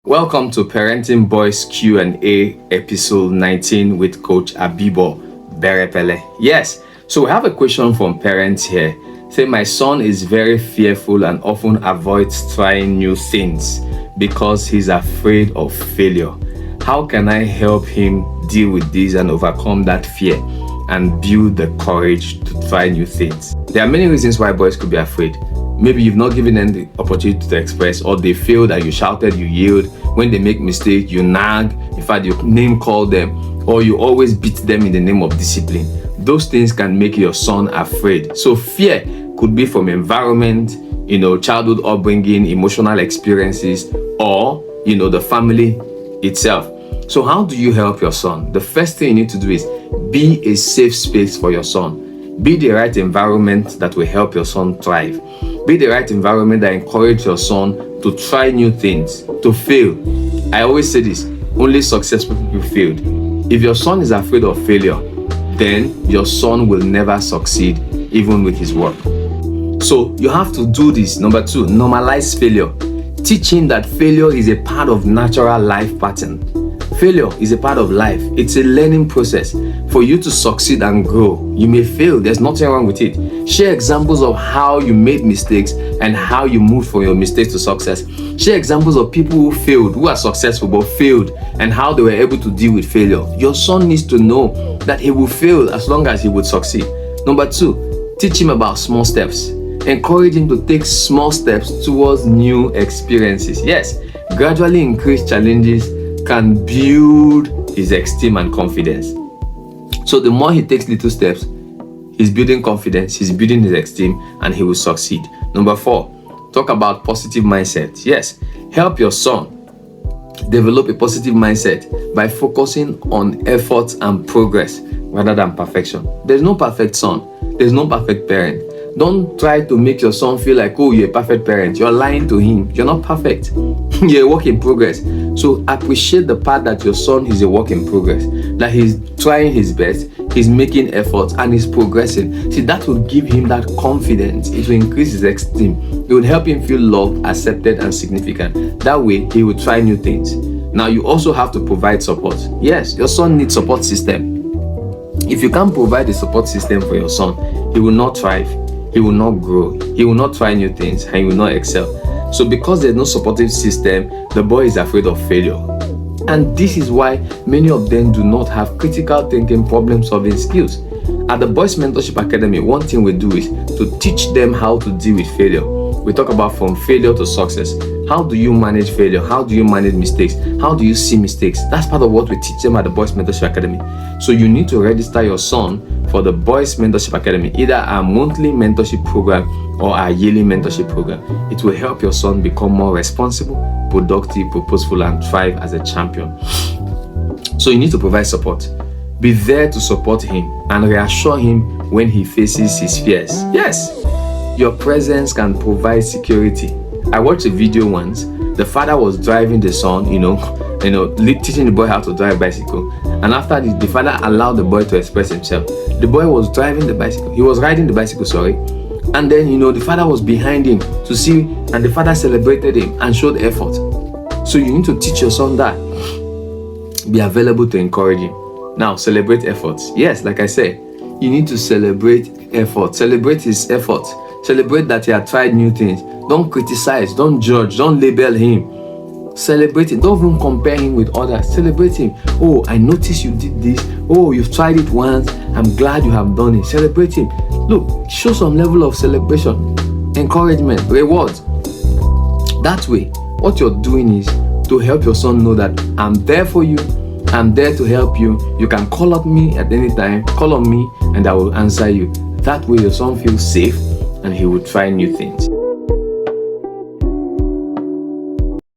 Welcome to Parenting Boys Q&A episode 19 with Coach Abibo Berepele. Yes, so we have a question from parents here. Say, my son is very fearful and often avoids trying new things because he's afraid of failure. How can I help him deal with this and overcome that fear and build the courage to try new things? There are many reasons why boys could be afraid. Maybe you've not given them the opportunity to express, or they failed and you shouted, you yelled. When they make mistake, you nag. In fact, you name call them, or you always beat them in the name of discipline. Those things can make your son afraid. So fear could be from environment, childhood upbringing, emotional experiences, or, the family itself. So how do you help your son? The first thing you need to do is be a safe space for your son. Be the right environment that will help your son thrive. Be the right environment that encourages your son to try new things, to fail. I always say this, only successful people failed. If your son is afraid of failure, then your son will never succeed, even with his work. So you have to do this. Number 2, normalize failure. Teach him that failure is a part of natural life pattern. Failure is a part of life. It's a learning process. For you to succeed and grow, you may fail. There's nothing wrong with it. Share examples of how you made mistakes and how you moved from your mistakes to success. Share examples of people who failed, who are successful but failed, and how they were able to deal with failure. Your son needs to know that he will fail as long as he would succeed. Number 2, teach him about small steps. Encourage him to take small steps towards new experiences. Yes, gradually increase challenges can build his esteem and confidence. So the more he takes little steps, he's building confidence, he's building his esteem, and he will succeed. Number 4, talk about positive mindset. Yes, help your son develop a positive mindset by focusing on effort and progress rather than perfection. There's no perfect son, there's no perfect parent. Don't try to make your son feel like, oh, you're a perfect parent. You're lying to him. You're not perfect. You're a work in progress. So appreciate the part that your son is a work in progress, that he's trying his best, he's making efforts, and he's progressing. See, that will give him that confidence. It will increase his esteem. It will help him feel loved, accepted, and significant. That way, he will try new things. Now, you also have to provide support. Yes, your son needs support system. If you can't provide a support system for your son, he will not thrive. He will not grow, he will not try new things, and he will not excel. So because there's no supportive system, the boy is afraid of failure. And this is why many of them do not have critical thinking, problem solving skills. At the Boys Mentorship Academy, one thing we do is to teach them how to deal with failure. We talk about from failure to success. How do you manage failure? How do you manage mistakes? How do you see mistakes? That's part of what we teach them at the Boys Mentorship Academy. So you need to register your son for the Boys Mentorship Academy, either our monthly mentorship program or our yearly mentorship program. It will help your son become more responsible, productive, purposeful, and thrive as a champion. So you need to provide support. Be there to support him and reassure him when he faces his fears. Yes, your presence can provide security. I watched a video once. The father was driving the son, teaching the boy how to drive bicycle. And after the father allowed the boy to express himself. The boy was driving the bicycle. He was riding the bicycle, sorry. And then, the father was behind him to see, and the father celebrated him and showed effort. So you need to teach your son that. Be available to encourage him. Now, celebrate efforts. Yes, like I said, you need to celebrate effort. Celebrate his effort. Celebrate that he had tried new things. Don't criticize, don't judge, don't label him. Celebrate him. Don't even compare him with others. Celebrate him. Oh, I noticed you did this. Oh, you've tried it once. I'm glad you have done it. Celebrate him. Look, show some level of celebration, encouragement, rewards. That way, what you're doing is to help your son know that I'm there for you. I'm there to help you. You can call on me at any time. Call on me and I will answer you. That way your son feels safe and he will try new things.